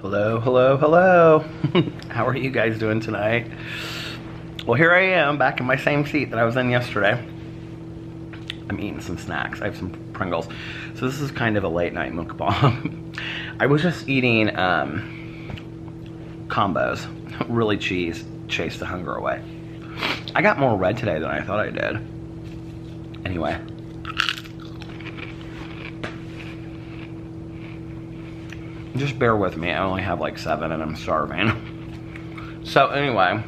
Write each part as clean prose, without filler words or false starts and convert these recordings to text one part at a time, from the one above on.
Hello, hello, hello. How are you guys doing tonight? Well, here I am back in my same seat that I was in yesterday. I'm eating some snacks. I have some Pringles. So this is kind of a late night mukbang. I was just eating combos. Really chase the hunger away. I got more red today than I thought I did. Anyway. Just bear with me, I only have like 7 and I'm starving. So anyway.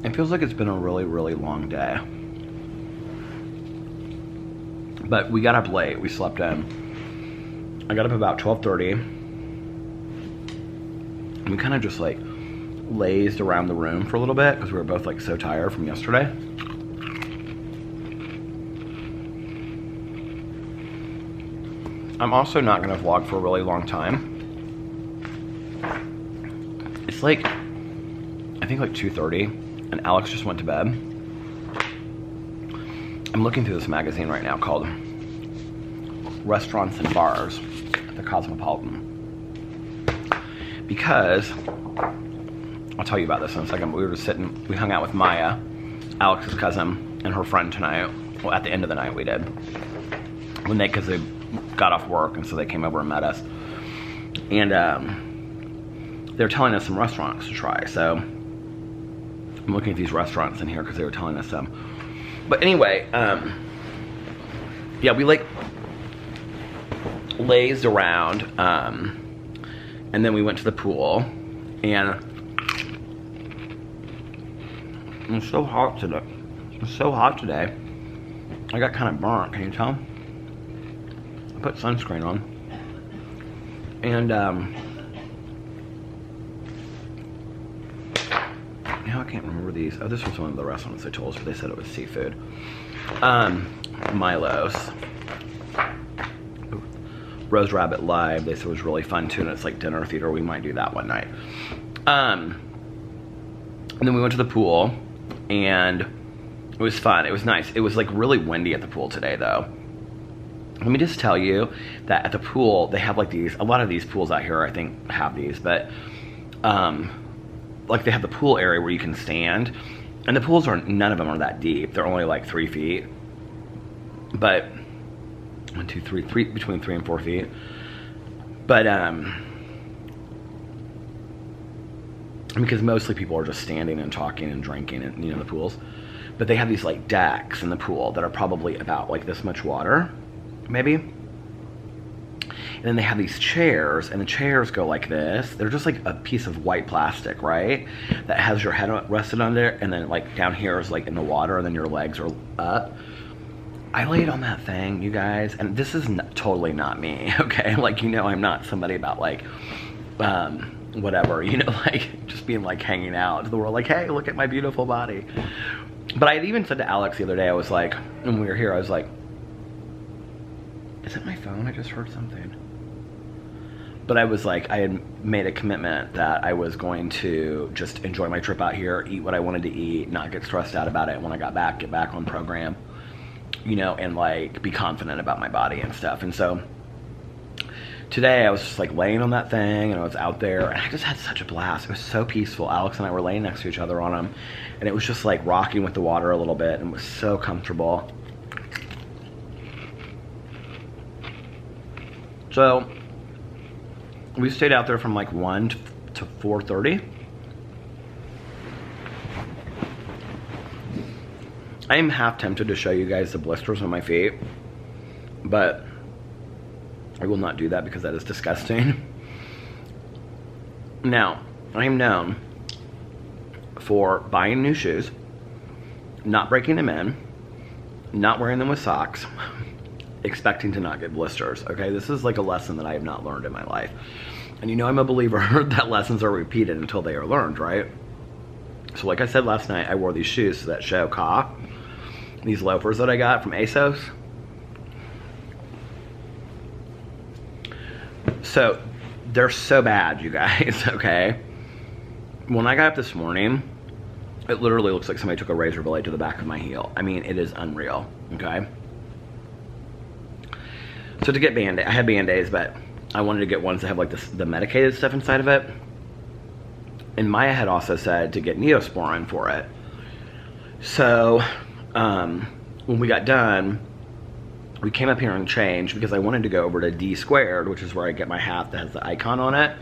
It feels like it's been a really, really long day. But we got up late, we slept in. I got up about 12:30. And we kind of just like lazed around the room for a little bit because we were both like so tired from yesterday. I'm also not gonna vlog for a really long time. It's like, I think like 2:30 and Alex just went to bed. I'm looking through this magazine right now called Restaurants and Bars at the Cosmopolitan. Because I'll tell you about this in a second, but we were just sitting, we hung out with Maya, Alex's cousin, and her friend tonight. Well, at the end of the night we did. Because they got off work, and so they came over and met us. And they were telling us some restaurants to try, so I'm looking at these restaurants in here because they were telling us some. But anyway, yeah, we like lazed around, and then we went to the pool, and it's so hot today. It's so hot today. I got kind of burnt, can you tell? I put sunscreen on. And now I can't remember these. Oh, this was one of the restaurants they told us, but they said it was seafood. Milo's. Rose Rabbit Live, they said it was really fun too, and it's like dinner theater. We might do that one night. And then we went to the pool, and it was fun. It was nice. It was like really windy at the pool today though. Let me just tell you that at the pool, they have like these, a lot of these pools out here I think have these, but like they have the pool area where you can stand, and the pools are, none of them are that deep. They're only like 3 feet, but 1, 2, 3, between 3 and 4 feet. But because mostly people are just standing and talking and drinking in, you know, the pools. But they have these like decks in the pool that are probably about like this much water, maybe. And then they have these chairs, and the chairs go like this. They're just like a piece of white plastic, right? That has your head rested on there, and then like down here is like in the water, and then your legs are up. I laid on that thing, you guys, and this is totally not me, okay? Like, you know, I'm not somebody about like, whatever, you know, like just being like hanging out to the world, like, hey, look at my beautiful body. But I had even said to Alex the other day, I was like, when we were here, I was like, is it my phone? I just heard something. But I was like, I had made a commitment that I was going to just enjoy my trip out here, eat what I wanted to eat, not get stressed out about it when I got back, get back on program, you know, and like be confident about my body and stuff. And so today I was just like laying on that thing, and I was out there, and I just had such a blast. It was so peaceful. Alex and I were laying next to each other on them, and it was just like rocking with the water a little bit, and it was so comfortable. So we stayed out there from like 1 to 4:30. I am half tempted to show you guys the blisters on my feet, but I will not do that because that is disgusting. Now, I am known for buying new shoes, not breaking them in, not wearing them with socks, expecting to not get blisters, okay? This is like a lesson that I have not learned in my life. And you know I'm a believer that lessons are repeated until they are learned, right? So like I said last night, I wore these shoes that show Ka. These loafers that I got from ASOS. So they're so bad, you guys, okay? When I got up this morning, It literally looks like somebody took a razor blade to the back of my heel. I mean, it is unreal, okay? So to get Band-Aids, I had Band-Aids, but I wanted to get ones that have like the medicated stuff inside of it. And Maya had also said to get Neosporin for it. So when we got done, we came up here and changed because I wanted to go over to D Squared, which is where I get my hat that has the icon on it,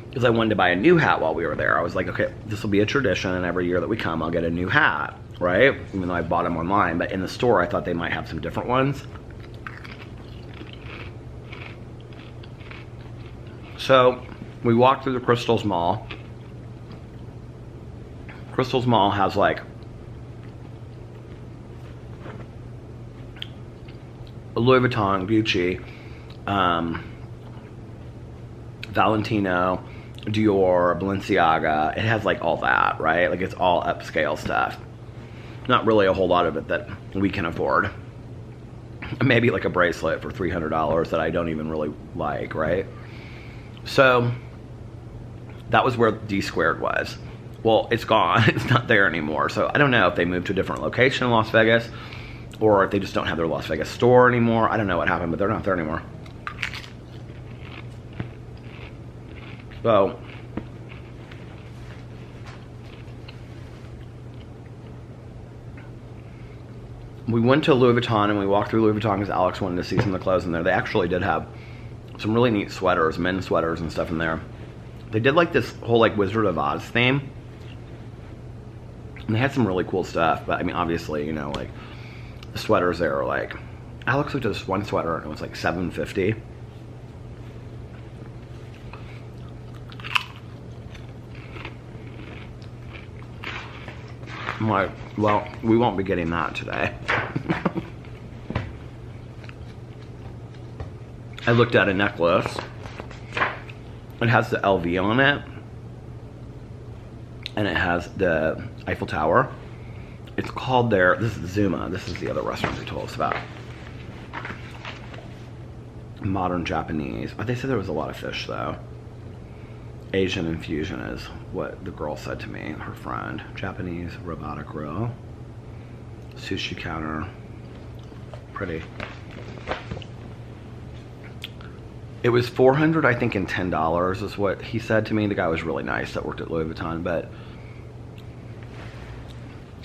because I wanted to buy a new hat while we were there. I was like, okay, this will be a tradition, and every year that we come, I'll get a new hat, right? Even though I bought them online, but in the store, I thought they might have some different ones. So we walked through the Crystals Mall. Crystals Mall has like Louis Vuitton, Gucci, Valentino, Dior, Balenciaga. It has like all that, right? Like it's all upscale stuff. Not really a whole lot of it that we can afford. Maybe like a bracelet for $300 that I don't even really like, right? So that was where D Squared was. Well, it's gone. It's not there anymore. So I don't know if they moved to a different location in Las Vegas, or if they just don't have their Las Vegas store anymore. I don't know what happened, but they're not there anymore. So we went to Louis Vuitton and we walked through Louis Vuitton because Alex wanted to see some of the clothes in there. They actually did have some really neat sweaters, men's sweaters and stuff in there. They did like this whole like Wizard of Oz theme. And they had some really cool stuff, but I mean, obviously, you know, like the sweaters there are like, Alex looked at this one sweater and it was like $750. I'm like, well, we won't be getting that today. I looked at a necklace. It has the LV on it. And it has the Eiffel Tower. It's called this is Zuma. This is the other restaurant they told us about. Modern Japanese. They said there was a lot of fish though. Asian infusion is what the girl said to me, her friend. Japanese robotic grill. Sushi counter. Pretty. It was $400, I think, and $10 is what he said to me. The guy was really nice that worked at Louis Vuitton, but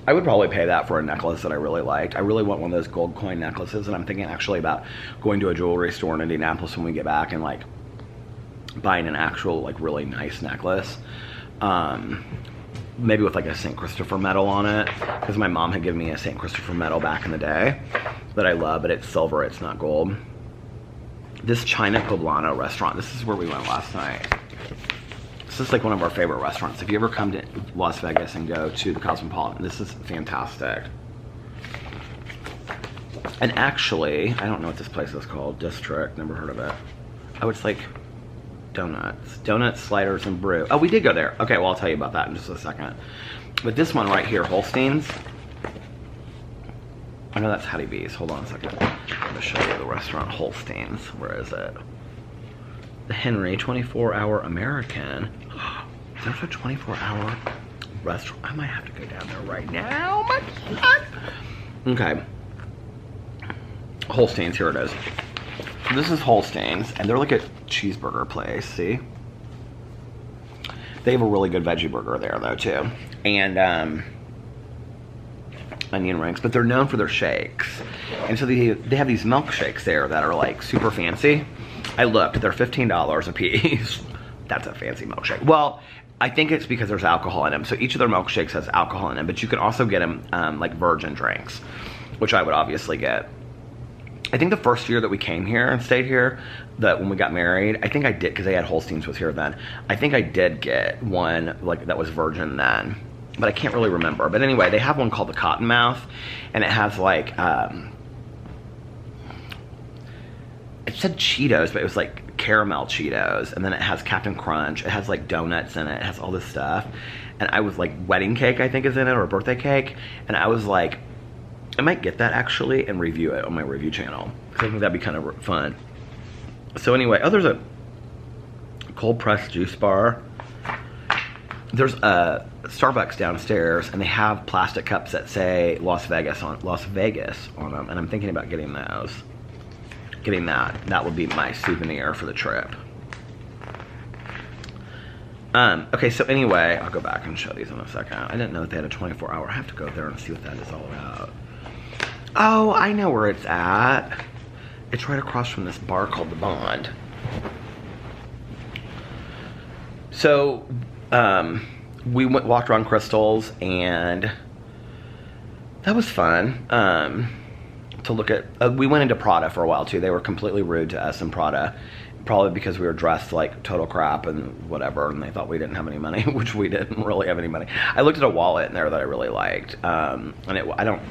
I would probably pay that for a necklace that I really liked. I really want one of those gold coin necklaces, and I'm thinking actually about going to a jewelry store in Indianapolis when we get back and like buying an actual like really nice necklace. Maybe with like a St. Christopher medal on it, because my mom had given me a St. Christopher medal back in the day that I love, but it's silver, it's not gold. This China Poblano restaurant, this is where we went last night. This is like one of our favorite restaurants. If you ever come to Las Vegas and go to the Cosmopolitan, this is fantastic. And actually, I don't know what this place is called, District, never heard of it. Oh, it's like donuts, sliders, and brew. Oh, we did go there. Okay, well, I'll tell you about that in just a second. But this one right here, Holstein's. I know that's Hattie B's. Hold on a second. I'm gonna show you the restaurant, Holstein's. Where is it? The Henry 24-hour American. There's a 24-hour restaurant. I might have to go down there right now. Oh my God. Okay. Holstein's, here it is. This is Holstein's, and they're like a cheeseburger place, see? They have a really good veggie burger there, though, too. And, onion rings, but they're known for their shakes. And so they have these milkshakes there that are, like, super fancy. I looked, they're $15 a piece. That's a fancy milkshake. Well, I think it's because there's alcohol in them. So each of their milkshakes has alcohol in them, but you can also get them, like, virgin drinks, which I would obviously get. I think the first year that we came here and stayed here, that when we got married, I think I did, because they had Holstein's was here then. I think I did get one like that was virgin then, but I can't really remember. But anyway, they have one called the Cottonmouth, and it has like, it said Cheetos, but it was like caramel Cheetos, and then it has Captain Crunch. It has like donuts in it. It has all this stuff, and I was like, wedding cake I think is in it, or a birthday cake, and I was like, I might get that actually and review it on my review channel. I think that'd be kind of fun. So anyway, oh, there's a cold pressed juice bar. there's a Starbucks downstairs, and they have plastic cups that say Las Vegas on them, and I'm thinking about getting those. Getting that. That would be my souvenir for the trip. Okay, so anyway, I'll go back and show these in a second. I didn't know that they had a 24-hour. I have to go there and see what that is all about. Oh, I know where it's at. It's right across from this bar called the Monn. So, we walked around Crystals, and that was fun. To look at, we went into Prada for a while too. They were completely rude to us in Prada, probably because we were dressed like total crap and whatever, and they thought we didn't have any money, which we didn't really have any money. I looked at a wallet in there that I really liked, and I don't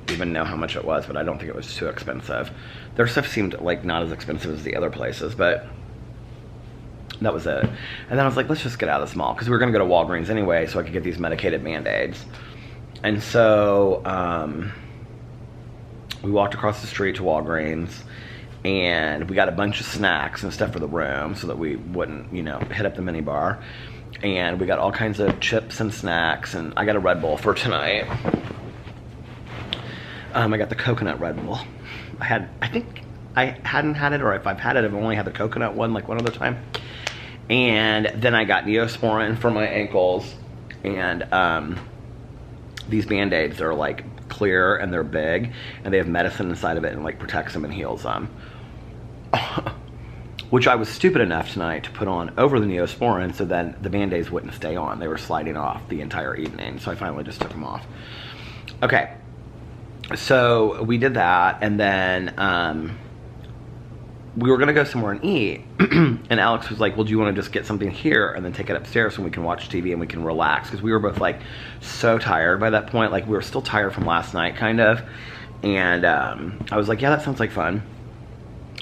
even know how much it was, but I don't think it was too expensive. Their stuff seemed like not as expensive as the other places, but that was it. And then I was like, let's just get out of this mall, because we were gonna go to Walgreens anyway, so I could get these medicated Band-Aids. And so, we walked across the street to Walgreens, and we got a bunch of snacks and stuff for the room so that we wouldn't, you know, hit up the mini bar. And we got all kinds of chips and snacks, and I got a Red Bull for tonight. I got the coconut Red Bull. I think I hadn't had it, or if I've had it, I've only had the coconut one like one other time. And then I got Neosporin for my ankles, and these Band-Aids are like clear, and they're big, and they have medicine inside of it, and like protects them and heals them. Which I was stupid enough tonight to put on over the Neosporin, so then the Band-Aids wouldn't stay on. They were sliding off the entire evening, so I finally just took them off. Okay, so we did that, and then we were gonna go somewhere and eat, and Alex was like, well, do you want to just get something here and then take it upstairs so we can watch TV and we can relax? Because we were both like so tired by that point. Like, we were still tired from last night, kind of. And I was like, yeah, that sounds like fun.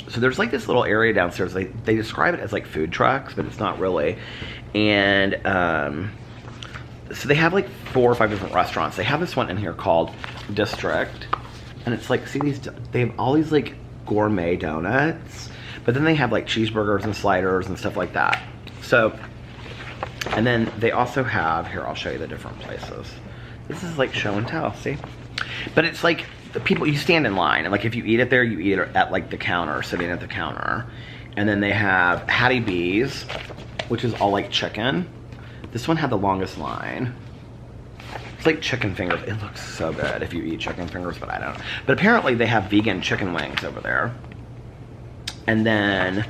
So there's like this little area downstairs. They describe it as like food trucks, but it's not really. And so they have like 4 or 5 different restaurants. They have this one in here called District, and it's like, see these, they have all these like gourmet donuts, but then they have like cheeseburgers and sliders and stuff like that. So, and then they also have, here, I'll show you the different places. This is like show and tell, see? But it's like, the people, you stand in line, and like if you eat it there, you eat it at like the counter, sitting at the counter. And then they have Hattie B's, which is all like chicken. This one had the longest line. It's like chicken fingers. It looks so good if you eat chicken fingers, but I don't. But apparently they have vegan chicken wings over there. And then,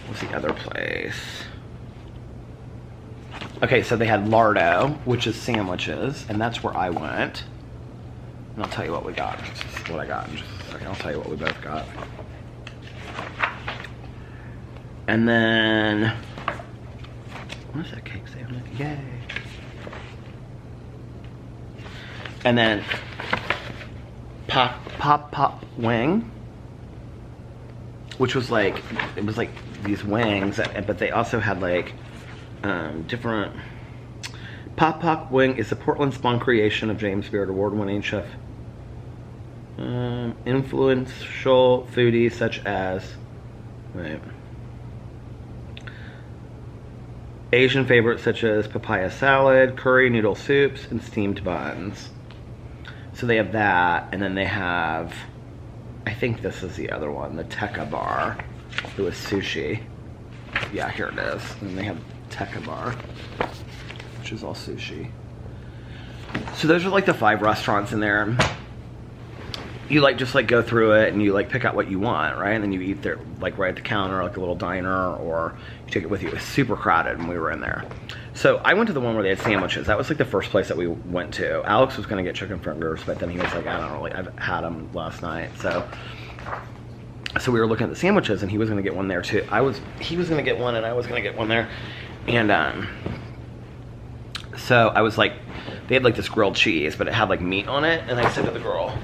what's the other place? Okay, so they had Lardo, which is sandwiches, and that's where I went. And I'll tell you what we got. What I got in just a second. I'll tell you what we both got. And then, what is that cake say on it? Yay. And then pop wing, which was like, it was like these wings, but they also had like different. Pop wing is the Portland spawn creation of James Beard award-winning chef. Influential foodies such as, wait, Asian favorites such as papaya salad, curry noodle soups, and steamed buns. So they have that, and then they have, I think this is the other one, the Tekka bar. It was sushi. Yeah, here it is. And they have Tekka bar, which is all sushi. So those are like the 5 restaurants in there. You like just like go through it and you like pick out what you want, right? And then you eat there like right at the counter, like a little diner, or you take it with you. It was super crowded when we were in there. So I went to the one where they had sandwiches. That was like the first place that we went to. Alex was gonna get chicken fingers, but then he was like, I don't really, I've had them last night. So we were looking at the sandwiches, and he was gonna get one there too. He was gonna get one, and I was gonna get one there. And so I was like, they had like this grilled cheese, but it had like meat on it. And I said to the girl,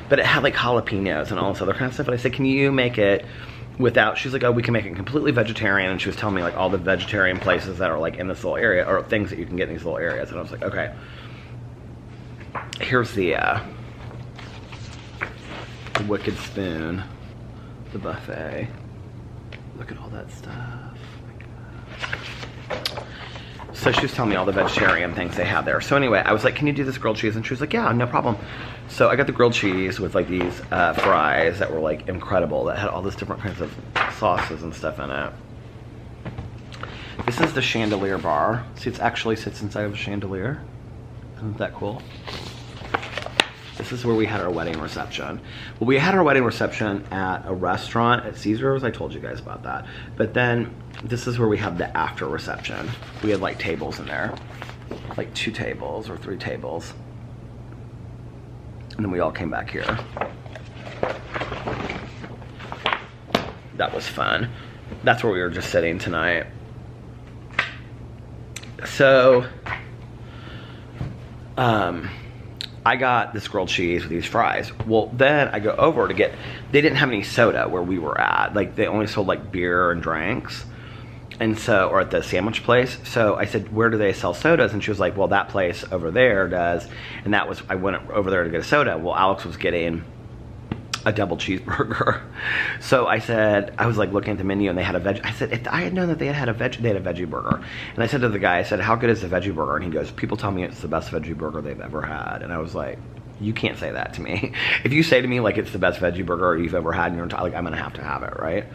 but it had like jalapenos and all this other kind of stuff. And I said, can you make it without, she's like, oh, we can make it completely vegetarian. And she was telling me like all the vegetarian places that are like in this little area, or things that you can get in these little areas. And I was like, okay, here's the Wicked Spoon, the buffet. Look at all that stuff. So she was telling me all the vegetarian things they have there. So anyway, I was like, can you do this grilled cheese? And she was like, yeah, no problem. So I got the grilled cheese with like these fries that were like incredible, that had all this different kinds of sauces and stuff in it. This is the chandelier bar. See, it actually sits inside of a chandelier. Isn't that cool? This is where we had our wedding reception. Well, we had our wedding reception at a restaurant at Caesars. I told you guys about that. But then this is where we had the after reception. We had like tables in there, like 2 tables or 3 tables. And then we all came back here. That was fun. That's where we were just sitting tonight. So, I got this grilled cheese with these fries. Well, then I go over to get, they didn't have any soda where we were at. Like, they only sold like beer and drinks. And so, or at the sandwich place. So I said, where do they sell sodas? And she was like, well, that place over there does. And that was, I went over there to get a soda. Well, Alex was getting a double cheeseburger. So I said, I was like looking at the menu and they had a veg. I said, if I had known that they had a veggie burger. And I said to the guy, I said, how good is the veggie burger? And he goes, people tell me it's the best veggie burger they've ever had. And I was like, you can't say that to me. If you say to me like it's the best veggie burger you've ever had in your entire, like I'm gonna have to have it, right?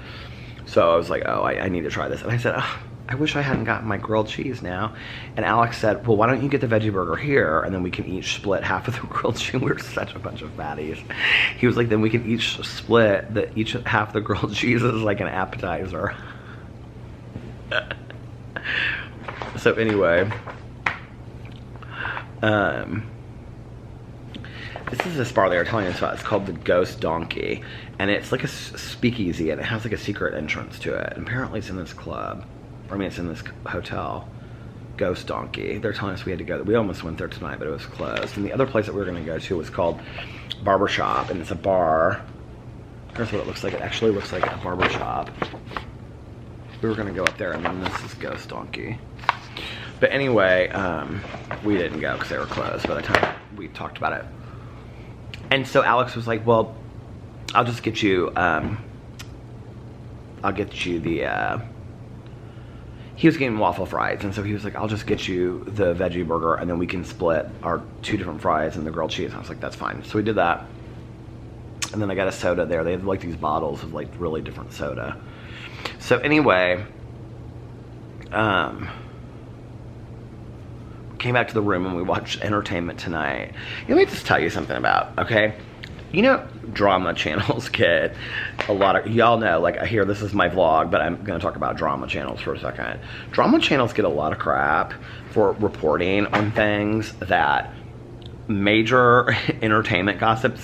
So I was like, oh, I need to try this. And I said, oh, I wish I hadn't gotten my grilled cheese now. And Alex said, well, why don't you get the veggie burger here and then we can each split half of the grilled cheese. We were such a bunch of fatties. He was like, then we can each split each half the grilled cheese is like an appetizer. So anyway, this is this bar they were telling us about. It's called the Ghost Donkey. And it's like a speakeasy and it has like a secret entrance to it. And apparently it's in this club. Or I mean, it's in this hotel. Ghost Donkey. They're telling us we had to go. We almost went there tonight, but it was closed. And the other place that we were going to go to was called Barbershop. And it's a bar. Here's what it looks like. It actually looks like a barbershop. We were going to go up there and then this is Ghost Donkey. But anyway, we didn't go because they were closed by the time we talked about it. And so Alex was like, well, I'll just get you, I'll get you the, he was getting waffle fries. And so he was like, I'll just get you the veggie burger and then we can split our 2 different fries and the grilled cheese. And I was like, that's fine. So we did that. And then I got a soda there. They had like these bottles of like really different soda. So anyway, came back to the room and we watched Entertainment Tonight. Let me just tell you something about, okay? You know, drama channels get a lot of, y'all know, like here, this is my vlog, but I'm gonna talk about drama channels for a second. Drama channels get a lot of crap for reporting on things that major entertainment gossip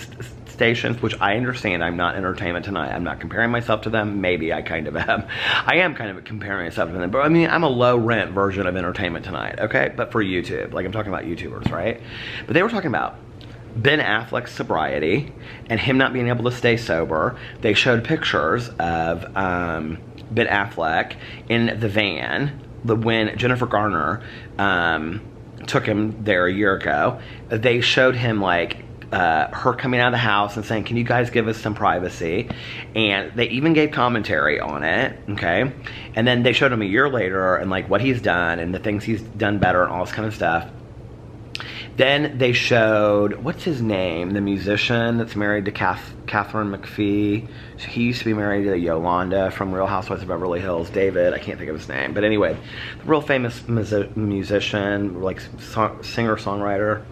stations, which I understand. I'm not Entertainment Tonight. I'm not comparing myself to them. Maybe I kind of am. I am kind of comparing myself to them, but I mean, I'm a low rent version of Entertainment Tonight, okay? But for YouTube, like I'm talking about YouTubers, right? But they were talking about Ben Affleck's sobriety and him not being able to stay sober. They showed pictures of Ben Affleck in the van when Jennifer Garner took him there a year ago. They showed him like her coming out of the house and saying, can you guys give us some privacy? And they even gave commentary on it, okay? And then they showed him a year later and like what he's done and the things he's done better and all this kind of stuff. Then they showed, what's his name? The musician that's married to Catherine McPhee. So he used to be married to Yolanda from Real Housewives of Beverly Hills. David, I can't think of his name. But anyway, the real famous musician, like singer-songwriter.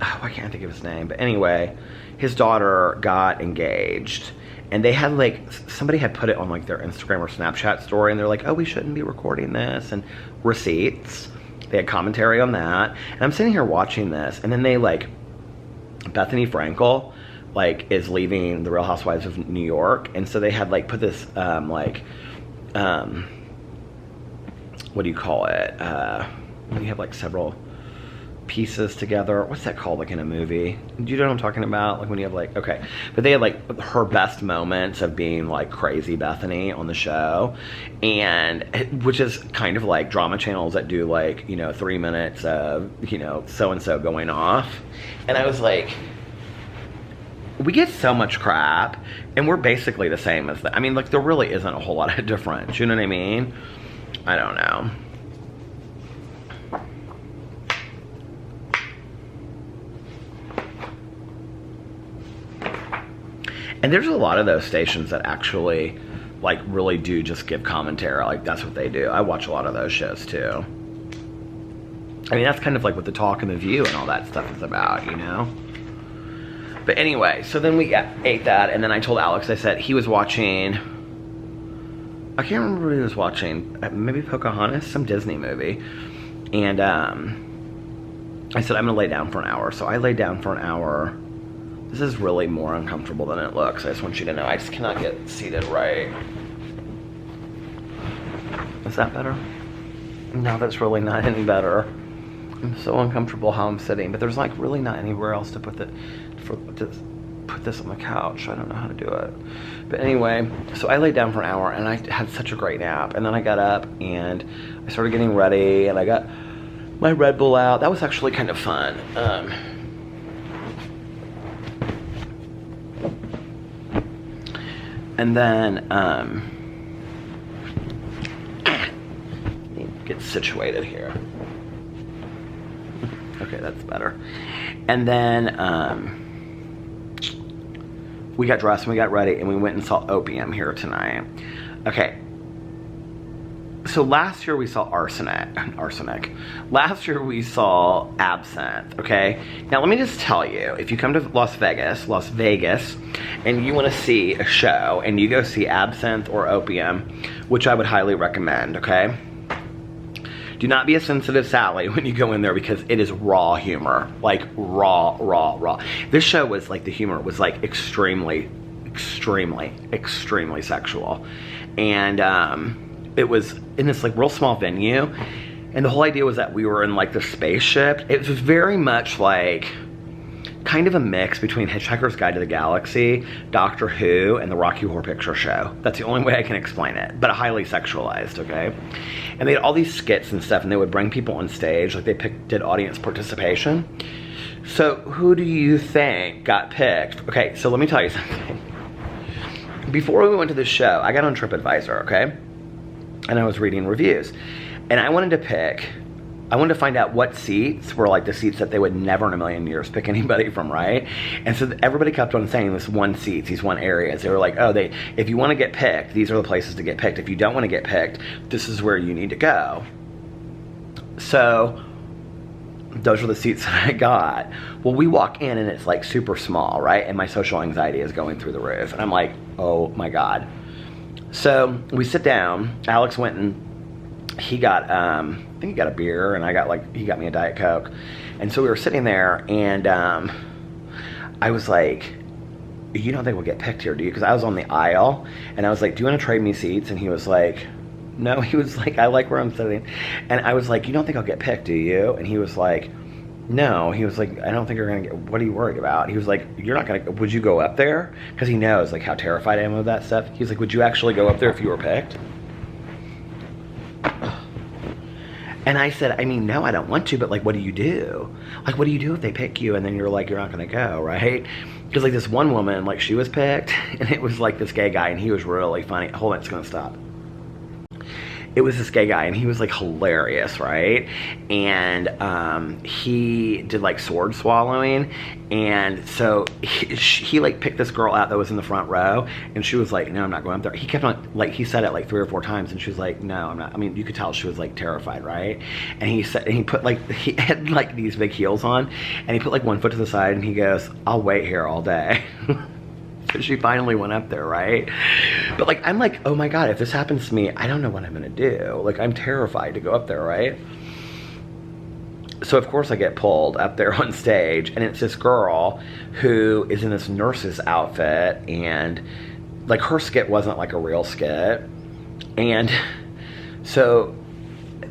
Oh, I can't think of his name. But anyway, his daughter got engaged. And they had like, somebody had put it on like their Instagram or Snapchat story. And they're like, oh, we shouldn't be recording this. And receipts. They had commentary on that. And I'm sitting here watching this. And then they like, Bethany Frankel like is leaving the Real Housewives of New York. And so they had like put this what do you call it? When you have like several pieces together. What's that called like in a movie? Do you know what I'm talking about? Like when you have like, okay. But they had like her best moments of being like crazy Bethany on the show. And which is kind of like drama channels that do like, you know, 3 minutes of, you know, so-and-so going off. And I was like, we get so much crap and we're basically the same as that. I mean, like there really isn't a whole lot of difference. You know what I mean? I don't know. And there's a lot of those stations that actually like really do just give commentary. Like that's what they do. I watch a lot of those shows too. I mean, that's kind of like what The Talk and The View and all that stuff is about, you know? But anyway, so then we ate that, and then I told Alex, I said he was watching, I can't remember what he was watching, maybe Pocahontas, some Disney movie. And I said, I'm gonna lay down for an hour. So I laid down for an hour. This is really more uncomfortable than it looks. I just want you to know, I just cannot get seated right. Is that better? No, that's really not any better. I'm so uncomfortable how I'm sitting, but there's like really not anywhere else to put put this on the couch. I don't know how to do it. But anyway, so I laid down for an hour and I had such a great nap. And then I got up and I started getting ready and I got my Red Bull out. That was actually kind of fun. And then get situated here. Okay, that's better. And then we got dressed and we got ready and we went and saw Opium here tonight. Okay. So last year we saw arsenic. Last year we saw Absinthe, okay? Now let me just tell you, if you come to Las Vegas, and you want to see a show and you go see Absinthe or Opium, which I would highly recommend, okay? Do not be a sensitive Sally when you go in there because it is raw humor. Like raw. This show was like, the humor was like extremely sexual. And it was in this like real small venue. And the whole idea was that we were in like the spaceship. It was very much like kind of a mix between Hitchhiker's Guide to the Galaxy, Doctor Who, and the Rocky Horror Picture Show. That's the only way I can explain it, but highly sexualized, okay? And they had all these skits and stuff, and they would bring people on stage, like they did audience participation. So who do you think got picked? Okay, so let me tell you something. Before we went to the show, I got on TripAdvisor, okay? And I was reading reviews. And I wanted to find out what seats were like the seats that they would never in a million years pick anybody from, right? And so everybody kept on saying this one seats, these one areas. They were like, oh, if you want to get picked, these are the places to get picked. If you don't want to get picked, this is where you need to go. So those were the seats that I got. Well, we walk in and it's like super small, right? And my social anxiety is going through the roof. And I'm like, oh my God. So we sit down. Alex went and he got, I think he got a beer, and he got me a Diet Coke. And so we were sitting there, and I was like, you don't think we'll get picked here, do you? Because I was on the aisle, and I was like, do you want to trade me seats? And he was like, no. He was like, I like where I'm sitting. And I was like, you don't think I'll get picked, do you? And he was like, no. He was like, I don't think you're going to get, what are you worried about? He was like, you're not going to, would you go up there? Because he knows like how terrified I am of that stuff. He was like, would you actually go up there if you were picked? And I said, I mean, no, I don't want to, but like, what do you do? Like, what do you do if they pick you and then you're like, you're not gonna go, right? Because like this one woman, like she was picked, and it was like this gay guy, and he was really funny. Hold on, it's gonna stop. It was this gay guy, and he was like hilarious, right? And he did like sword swallowing, and so he like picked this girl out that was in the front row, and she was like, no, I'm not going up there. He kept on, like, he said it like 3 or 4 times, and she was like, no, I'm not. I mean, you could tell she was like terrified, right? And he said, and he put like, he had like these big heels on, and he put like one foot to the side, and he goes, I'll wait here all day. She finally went up there, right? But like, I'm like, oh my God, if this happens to me, I don't know what I'm gonna do. Like, I'm terrified to go up there, right? So of course I get pulled up there on stage, and it's this girl who is in this nurse's outfit, and like her skit wasn't like a real skit. And so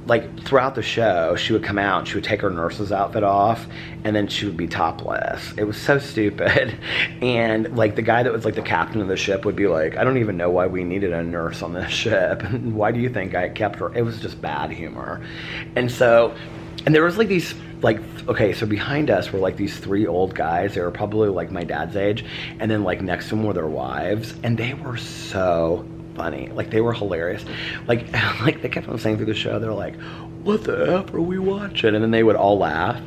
like throughout the show, she would come out and she would take her nurse's outfit off, and then she would be topless. It was so stupid. And like the guy that was like the captain of the ship would be like, I don't even know why we needed a nurse on this ship. Why do you think I kept her? It was just bad humor. And so, and there was like these, like, okay, so behind us were like these 3 old guys. They were probably like my dad's age. And then like next to them were their wives. And they were so funny. Like, they were hilarious. Like they kept on saying through the show, they're like, what the F are we watching? And then they would all laugh.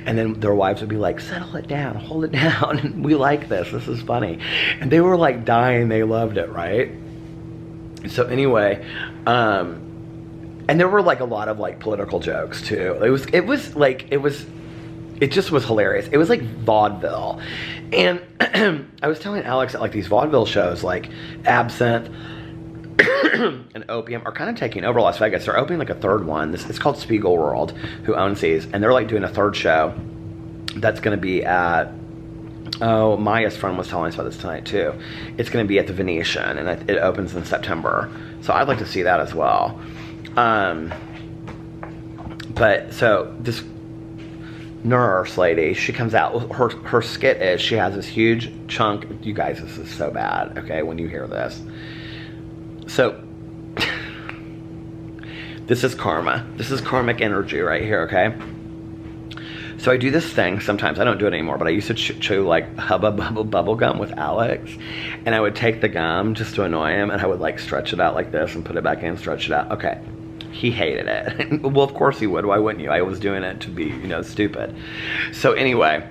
And then their wives would be like, settle it down, hold it down. And we like this is funny. And they were like dying, they loved it, right? So anyway, and there were like a lot of like political jokes too. It just was hilarious. It was like vaudeville. And I was telling Alex that like these vaudeville shows like Absinthe and Opium are kind of taking over Las Vegas. They're opening like a third one. It's called Spiegel World, who owns these, and they're like doing a third show that's going to be at, oh, Maya's friend was telling us about this tonight too. It's going to be at the Venetian, and it opens in September. So I'd like to see that as well. But so this nurse lady, she comes out, her skit is she has this huge chunk. You guys, this is so bad, okay, when you hear this. So this is karma. This is karmic energy right here, okay? So I do this thing sometimes. I don't do it anymore, but I used to chew like Hubba bubble gum with Alex, and I would take the gum just to annoy him, and I would like stretch it out like this and put it back in, stretch it out. Okay. He hated it. Well, of course he would. Why wouldn't you? I was doing it to be, you know, stupid. So anyway,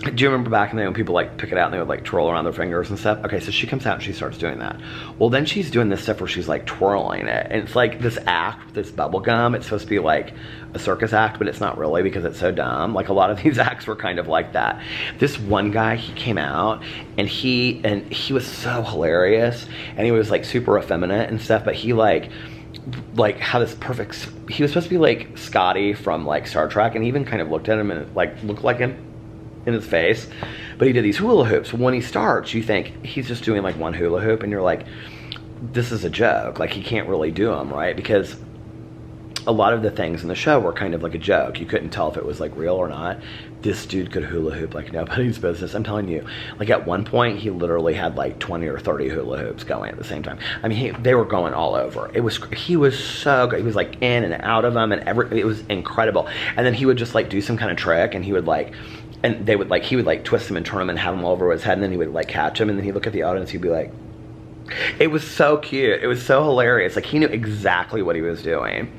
do you remember back in the day when people like pick it out and they would like twirl around their fingers and stuff? Okay, so she comes out and she starts doing that. Well, then she's doing this stuff where she's like twirling it. And it's like this act, this bubble gum. It's supposed to be like a circus act, but it's not really because it's so dumb. Like a lot of these acts were kind of like that. This one guy, he came out and he was so hilarious. And he was like super effeminate and stuff, but he like had this perfect, he was supposed to be like Scotty from like Star Trek, and he even kind of looked at him and like looked like him in his face, but he did these hula hoops. When he starts, you think he's just doing like one hula hoop, and you're like, this is a joke, like he can't really do them, right? Because a lot of the things in the show were kind of like a joke. You couldn't tell if it was like real or not. This dude could hula hoop like nobody's business. I'm telling you, like at one point he literally had like 20 or 30 hula hoops going at the same time. I mean, they were going all over. He was so good. He was like in and out of them, and it was incredible. And then he would just like do some kind of trick, and he would like, and they would like, he would like twist them and turn them and have them all over his head, and then he would like catch him, and then he'd look at the audience, he'd be like, it was so cute. It was so hilarious. Like he knew exactly what he was doing.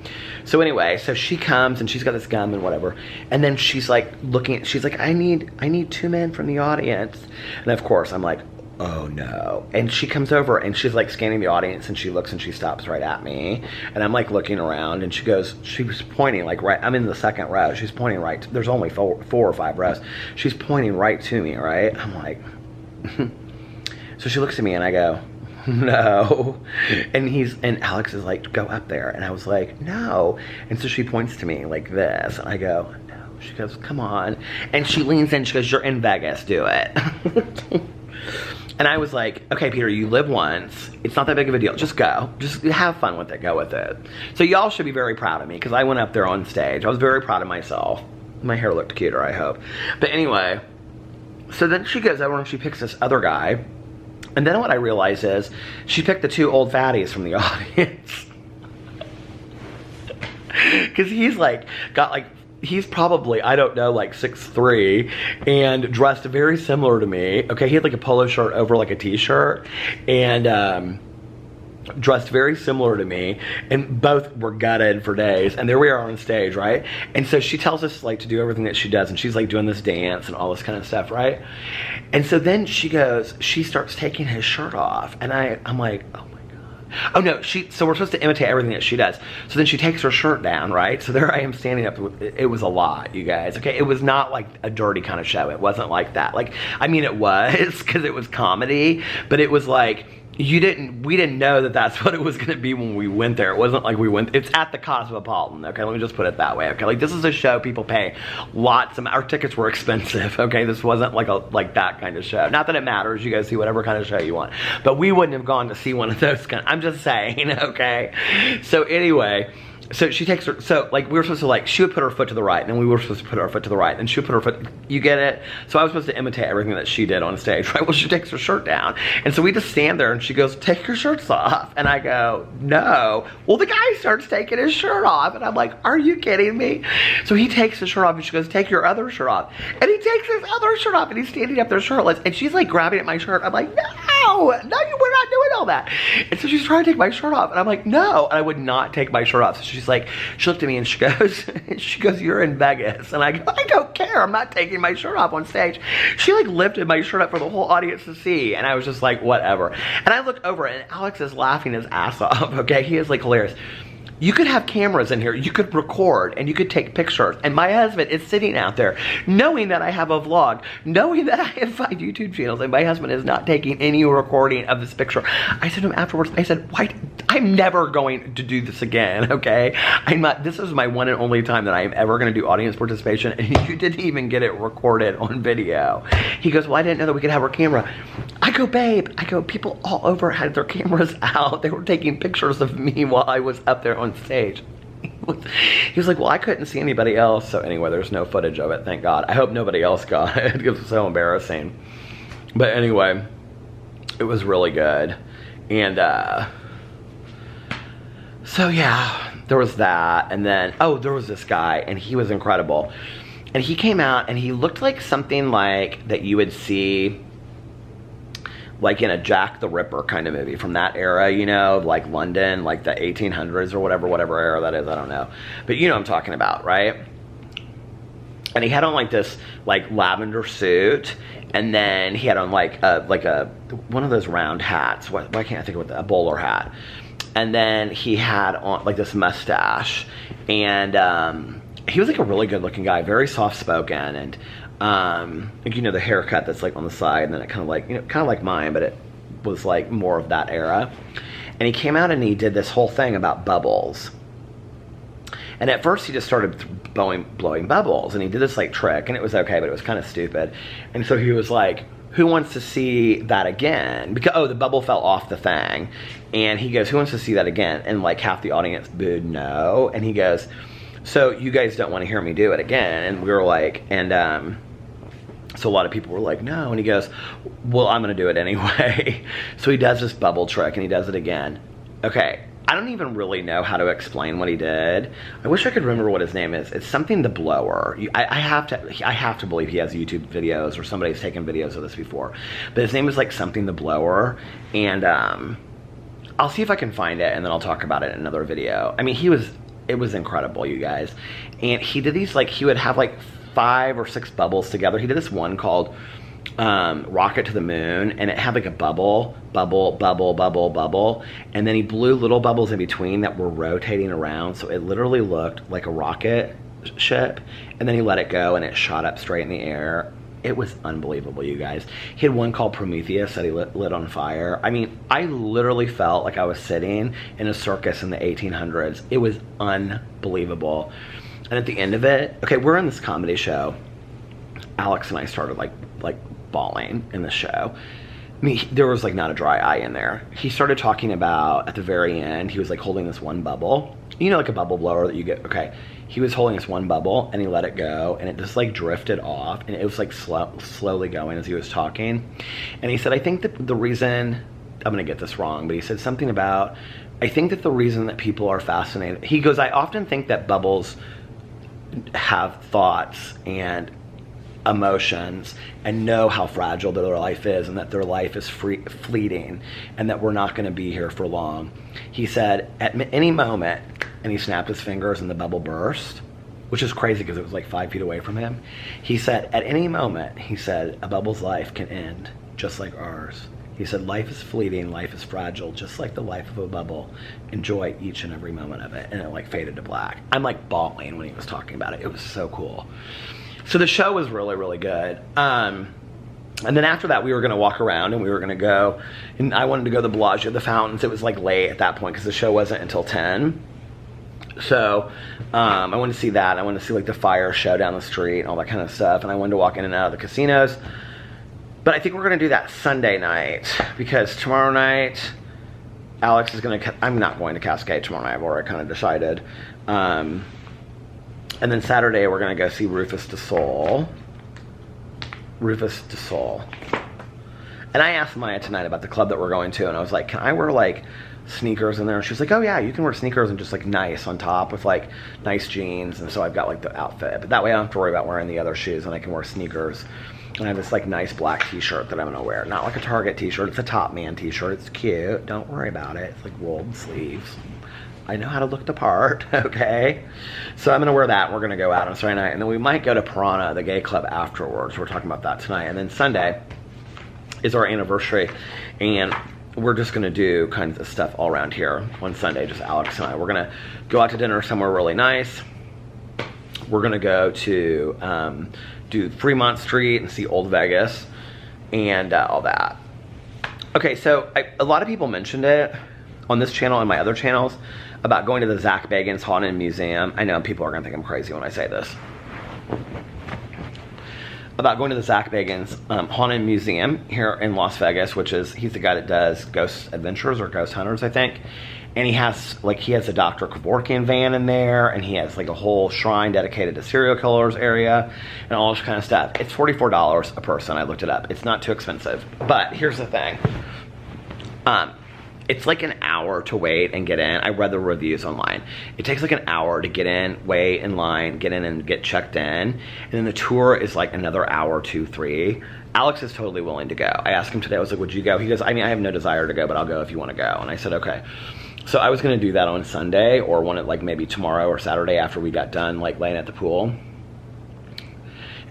So anyway, so she comes and she's got this gum and whatever. And then she's like looking, she's like, I need 2 men from the audience. And of course I'm like, oh no. And she comes over and she's like scanning the audience, and she looks and she stops right at me. And I'm like looking around, and she was pointing like right, I'm in the second row. She's pointing right, there's only four or five rows. She's pointing right to me, right? I'm like, so she looks at me and I go, no. And Alex is like, go up there. And I was like, no. And so she points to me like this, and I go, no. She goes, come on. And she leans in, she goes, you're in Vegas, do it. And I was like, okay, Peter, you live once. It's not that big of a deal. Just go. Just have fun with it. Go with it. So y'all should be very proud of me, because I went up there on stage. I was very proud of myself. My hair looked cuter, I hope. But anyway, so then she goes over and she picks this other guy. And then what I realize is she picked the 2 old fatties from the audience. Because he's like, he's probably, I don't know, like 6'3", and dressed very similar to me. Okay, he had like a polo shirt over like a t-shirt, and dressed very similar to me, and both were gutted for days. And there we are on stage, right? And so she tells us like to do everything that she does, and she's like doing this dance and all this kind of stuff, right? And so then she starts taking his shirt off, and I'm like, oh my God. Oh no, so we're supposed to imitate everything that she does. So then she takes her shirt down, right? So there I am standing up. It was a lot, you guys, okay? It was not like a dirty kind of show. It wasn't like that. Like, I mean, it was, because it was comedy, but it was like, we didn't know that that's what it was going to be when we went there. It wasn't like it's at the Cosmopolitan, okay? Let me just put it that way, okay? Like, this is a show people pay lots of, our tickets were expensive, okay? This wasn't like that kind of show. Not that it matters, you guys see whatever kind of show you want. But we wouldn't have gone to see one of those I'm just saying, okay? So anyway, so she takes her, so like we were supposed to like, she would put her foot to the right, and then we were supposed to put our foot to the right, and she would put her foot, you get it? So I was supposed to imitate everything that she did on stage, right? Well, she takes her shirt down, and so we just stand there, and she goes, take your shirts off, and I go, no. Well, the guy starts taking his shirt off, and I'm like, are you kidding me? So he takes his shirt off, and she goes, take your other shirt off, and he takes his other shirt off, and he's standing up there shirtless, and she's like grabbing at my shirt. I'm like, no. no, we're not doing all that. And so she's trying to take my shirt off, and I'm like, no, and I would not take my shirt off. So she's like, she looked at me and she goes, you're in Vegas. And I go, I don't care, I'm not taking my shirt off on stage. She like lifted my shirt up for the whole audience to see, and I was just like, whatever. And I look over, and Alex is laughing his ass off, okay? He is like hilarious. You could have cameras in here, you could record, and you could take pictures. And my husband is sitting out there, knowing that I have a vlog, knowing that I have 5 YouTube channels, and my husband is not taking any recording of this picture. I said to him afterwards, I said, why, I'm never going to do this again, okay? This is my one and only time that I am ever gonna do audience participation, and you didn't even get it recorded on video. He goes, well, I didn't know that we could have our camera. I go, babe, people all over had their cameras out. They were taking pictures of me while I was up there on stage. He was like, well, I couldn't see anybody else. So anyway, there's no footage of it, thank God. I hope nobody else got it because it's so embarrassing. But anyway, it was really good. And so yeah, there was that. And then, oh, there was this guy, and he was incredible. And he came out, and he looked like something like that you would see like in a Jack the Ripper kind of movie from that era, you know, like London, like the 1800s or whatever era that is, I don't know. But you know what I'm talking about, right? And he had on like this like lavender suit, and then he had on like one of those round hats. Why can't I think of it? A bowler hat. And then he had on like this mustache, and he was like a really good looking guy, very soft spoken, and like, you know, the haircut that's like on the side, and then it kind of like, you know, kind of like mine, but it was like more of that era. And he came out and he did this whole thing about bubbles. And at first he just started blowing bubbles, and he did this like trick, and it was okay, but it was kind of stupid. And so he was like, who wants to see that again? Because, oh, the bubble fell off the thing. And he goes, who wants to see that again? And like half the audience booed no. And he goes, so you guys don't want to hear me do it again? And we were like, and so a lot of people were like, no. And he goes, well, I'm going to do it anyway. So he does this bubble trick, and he does it again. Okay, I don't even really know how to explain what he did. I wish I could remember what his name is. It's something the blower. I have to believe he has YouTube videos, or somebody's taken videos of this before. But his name is like something the blower. And I'll see if I can find it, and then I'll talk about it in another video. I mean, it was incredible, you guys. And he did these, like, he would have like 5 or 6 bubbles together. He did this one called Rocket to the Moon, and it had like a bubble, and then he blew little bubbles in between that were rotating around, so it literally looked like a rocket ship. And then he let it go, and it shot up straight in the air. It was unbelievable, you guys. He had one called Prometheus that he lit on fire. I mean, I literally felt like I was sitting in a circus in the 1800s. It was unbelievable. And at the end of it, okay, we're in this comedy show. Alex and I started like bawling in the show. I mean, there was like not a dry eye in there. He started talking about, at the very end, he was like holding this one bubble. You know, like a bubble blower that you get, okay. He was holding this one bubble, and he let it go, and it just like drifted off, and it was like slowly going as he was talking. And he said, I think that the reason, I'm gonna get this wrong, but he said something about, I think that the reason that people are fascinated, he goes, I often think that bubbles have thoughts and emotions and know how fragile their life is, and that their life is fleeting, and that we're not going to be here for long. He said at any moment, and he snapped his fingers and the bubble burst, which is crazy because it was like 5 feet away from him. He said at any moment, he said, a bubble's life can end just like ours. He said life is fleeting, life is fragile, just like the life of a bubble. Enjoy each and every moment of it. And it like faded to black. I'm like bawling when he was talking about it. It was so cool. So the show was really, really good. And then after that, we were gonna walk around, and we were gonna go, and I wanted to go to the Bellagio, the fountains. It was like late at that point because the show wasn't until 10. So I wanted to see that. I wanted to see like the fire show down the street and all that kind of stuff. And I wanted to walk in and out of the casinos. But I think we're gonna do that Sunday night, because tomorrow night, Alex is gonna, I'm not going to Cascade tomorrow night. I've already kind of decided. And then Saturday, we're gonna go see Rufus du Sol. And And I asked Maya tonight about the club that we're going to, and I was like, can I wear like sneakers in there? And she was like, oh yeah, you can wear sneakers and just like nice on top with like nice jeans. And so I've got like the outfit, but that way I don't have to worry about wearing the other shoes, and I can wear sneakers. And I have this like nice black t-shirt that I'm gonna wear. Not like a Target t-shirt, it's a Top Man t-shirt. It's cute, don't worry about it. It's like rolled sleeves. I know how to look the part, okay? So I'm gonna wear that, and we're gonna go out on Saturday night, and then we might go to Piranha, the gay club, afterwards. We're talking about that tonight. And then Sunday is our anniversary, and we're just gonna do kind of stuff all around here on Sunday, just Alex and I. We're gonna go out to dinner somewhere really nice. We're gonna go to do Fremont Street and see Old Vegas and all that. Okay, so a lot of people mentioned it on this channel and my other channels about going to the Zach Bagans Haunted Museum. I know people are gonna think I'm crazy when I say this. About going to the Zach Bagans Haunted Museum here in Las Vegas, which is, he's the guy that does Ghost Adventures or Ghost Hunters, I think. And he has a Dr. Kevorkian van in there, and he has like a whole shrine dedicated to serial killers area and all this kind of stuff. It's $44 a person, I looked it up. It's not too expensive. But here's the thing. It's like an hour to wait and get in. I read the reviews online. It takes like an hour to get in, wait in line, get in and get checked in. And then the tour is like another hour, 2, 3. Alex is totally willing to go. I asked him today, I was like, would you go? He goes, I mean, I have no desire to go, but I'll go if you want to go. And I said, okay. So I was gonna do that on Sunday, or one at like maybe tomorrow or Saturday after we got done like laying at the pool.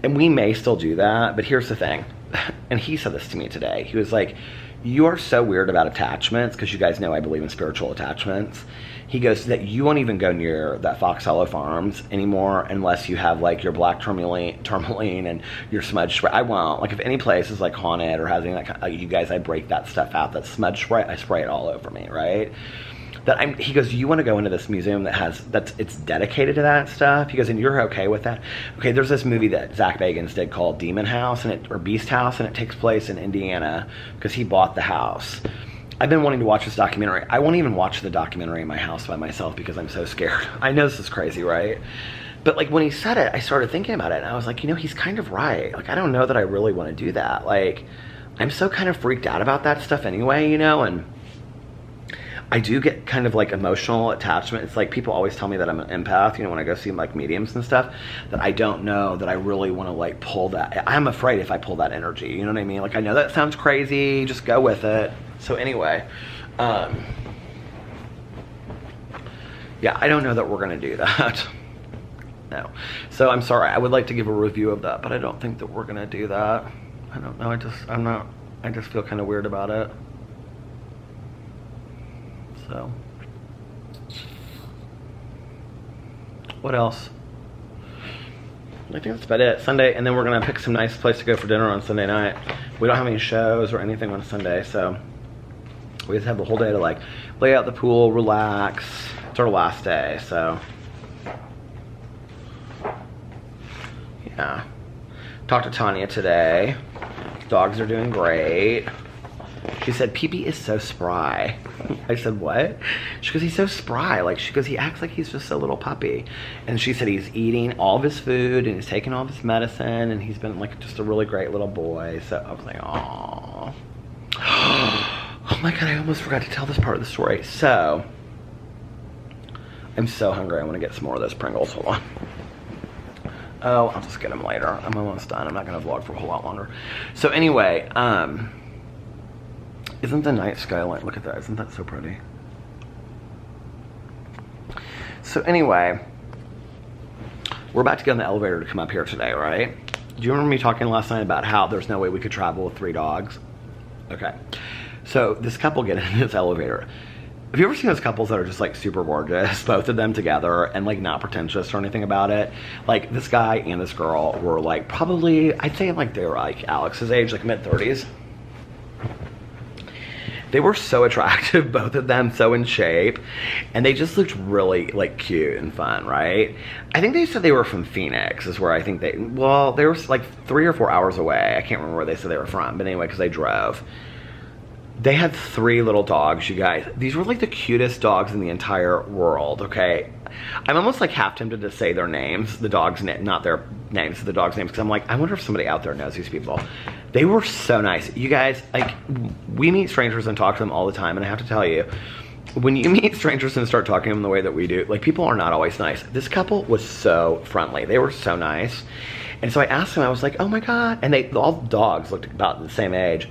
And we may still do that, but here's the thing. And he said this to me today. He was like, you are so weird about attachments, because you guys know I believe in spiritual attachments. He goes, that you won't even go near that Fox Hollow Farms anymore unless you have like your black tourmaline and your smudge spray. I won't. Like if any place is like haunted or has any that kind, like, you guys, I break that stuff out. That smudge spray, I spray it all over me, right? He goes, you want to go into this museum it's dedicated to that stuff? He goes, and you're okay with that? Okay, there's this movie that Zach Bagans did called Demon House, or Beast House, and it takes place in Indiana because he bought the house. I've been wanting to watch this documentary. I won't even watch the documentary in my house by myself because I'm so scared. I know this is crazy, right? But like when he said it, I started thinking about it, and I was like, you know, he's kind of right. Like, I don't know that I really want to do that. Like, I'm so kind of freaked out about that stuff anyway, you know, and I do get kind of like emotional attachment. It's like people always tell me that I'm an empath, you know, when I go see like mediums and stuff, that I don't know that I really want to like pull that. I'm afraid if I pull that energy, you know what I mean? Like, I know that sounds crazy, just go with it. So anyway, yeah, I don't know that we're gonna do that. No. So I'm sorry, I would like to give a review of that, but I don't think that we're gonna do that. I don't know, I just feel kind of weird about it. So, what else? I think that's about it. Sunday, and then we're gonna pick some nice place to go for dinner on Sunday night. We don't have any shows or anything on Sunday, so we just have the whole day to like lay out the pool, relax. It's our last day, so yeah. Talked to Tanya today. Dogs are doing great. She said, Pee-Pee is so spry. I said, what? She goes, he's so spry. Like, she goes, he acts like he's just a little puppy. And she said he's eating all of his food and he's taking all of his medicine and he's been like just a really great little boy. So I was like, aww. Oh my God, I almost forgot to tell this part of the story. So, I'm so hungry. I want to get some more of those Pringles. Hold on. Oh, I'll just get them later. I'm almost done. I'm not going to vlog for a whole lot longer. So anyway, isn't the night skyline, look at that, isn't that so pretty? So anyway, we're about to get on the elevator to come up here today, right? Do you remember me talking last night about how there's no way we could travel with 3 dogs? Okay, so this couple get in this elevator. Have you ever seen those couples that are just like super gorgeous, both of them together, and like not pretentious or anything about it? Like this guy and this girl were like probably, I'd say like they were like Alex's age, like mid-30s. They were so attractive, both of them, so in shape, and they just looked really like cute and fun, right? I think they said they were from Phoenix, is where I think they were like 3 or 4 hours away. I can't remember where they said they were from, but anyway, because they drove. They had 3 little dogs, you guys. These were like the cutest dogs in the entire world, okay? I'm almost like half tempted to say their names, the dog's name, not their names, the dog's names, because I'm like, I wonder if somebody out there knows these people. They were so nice. You guys, like, we meet strangers and talk to them all the time, and I have to tell you, when you meet strangers and start talking to them the way that we do, like, people are not always nice. This couple was so friendly. They were so nice. And so I asked them, I was like, oh my God. And all the dogs looked about the same age.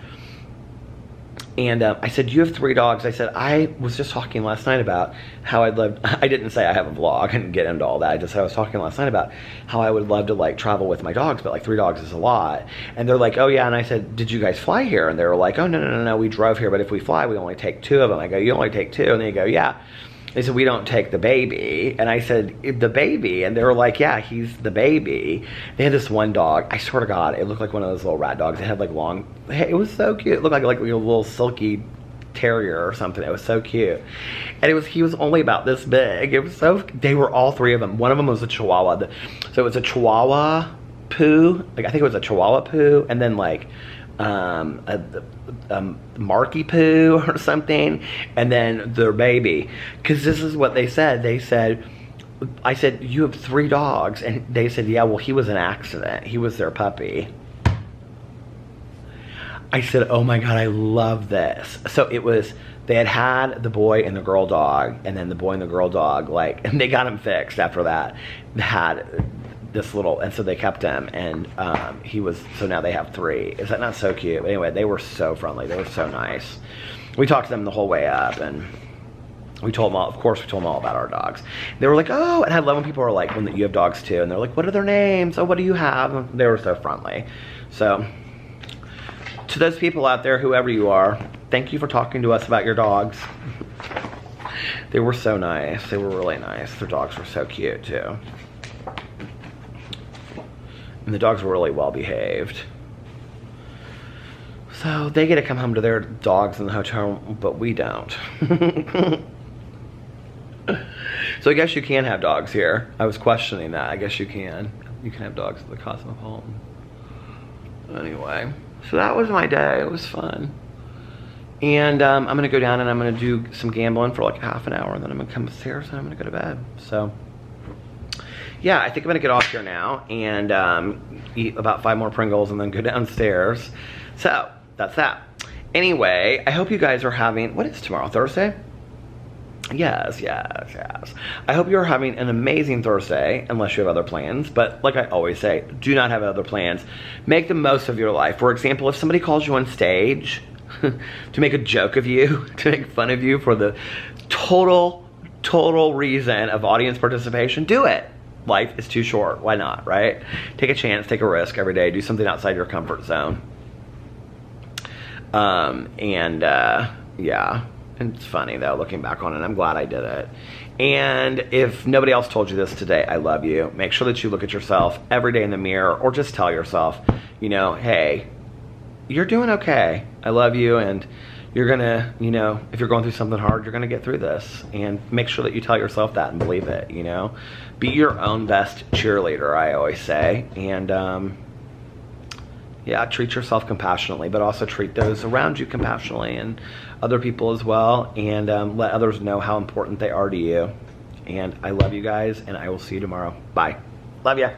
And I said, you have 3 dogs. I said, I was just talking last night about how I'd love, I didn't say I have a vlog and get into all that. I just said I was talking last night about how I would love to like travel with my dogs, but like 3 dogs is a lot. And they're like, oh yeah. And I said, did you guys fly here? And they were like, oh no, we drove here, but if we fly, we only take 2 of them. I go, you only take 2? And they go, yeah. They said, we don't take the baby. And I said, the baby? And they were like, yeah, he's the baby. They had this one dog. I swear to God, it looked like one of those little rat dogs. It had like long, it was so cute. It looked like a little silky terrier or something. It was so cute. And he was only about this big. It was so, they were all 3 of them. One of them was a Chihuahua. So it was a Chihuahua poo. Like, I think it was a Chihuahua poo. And then like, Marky Poo or something, and then their baby. Because this is what they said. They said, I said, you have 3 dogs, and they said, yeah, well, he was an accident. He was their puppy. I said, oh my God, I love this. So it was, they had the boy and the girl dog, and then the boy and the girl dog, like, and they got him fixed after that. They had this little, and so they kept him, and he was, so now they have 3. Is that not so cute? But anyway, they were so friendly. They were so nice. We talked to them the whole way up, and we told them all, of course, we told them all about our dogs. They were like, oh, and I love when people are like, when you have dogs too, and they're like, what are their names? Oh, what do you have? And they were so friendly. So, to those people out there, whoever you are, thank you for talking to us about your dogs. They were so nice. They were really nice. Their dogs were so cute too. And the dogs were really well behaved. So they get to come home to their dogs in the hotel, but we don't. So I guess you can have dogs here. I was questioning that. I guess you can. You can have dogs at the Cosmopolitan. Anyway, so that was my day. It was fun. And I'm gonna go down and I'm gonna do some gambling for like half an hour, and then I'm gonna come upstairs and I'm gonna go to bed. So yeah, I think I'm gonna get off here now and eat about 5 more Pringles and then go downstairs. So that's that. Anyway, I hope you guys are having, what is tomorrow, Thursday? Yes. I hope you're having an amazing Thursday, unless you have other plans. But like I always say, do not have other plans. Make the most of your life. For example, if somebody calls you on stage to make a joke of you, to make fun of you for the total reason of audience participation, do it. Life is too short. Why not, right? Take a chance, take a risk every day. Do something outside your comfort zone. Yeah. And it's funny though, looking back on it. I'm glad I did it. And if nobody else told you this today, I love you. Make sure that you look at yourself every day in the mirror, or just tell yourself, you know, hey, you're doing okay. I love you, and you're gonna, you know, if you're going through something hard, you're gonna get through this. And make sure that you tell yourself that and believe it, you know. Be your own best cheerleader, I always say. And yeah, treat yourself compassionately, but also treat those around you compassionately, and other people as well. And let others know how important they are to you. And I love you guys, and I will see you tomorrow. Bye. Love ya.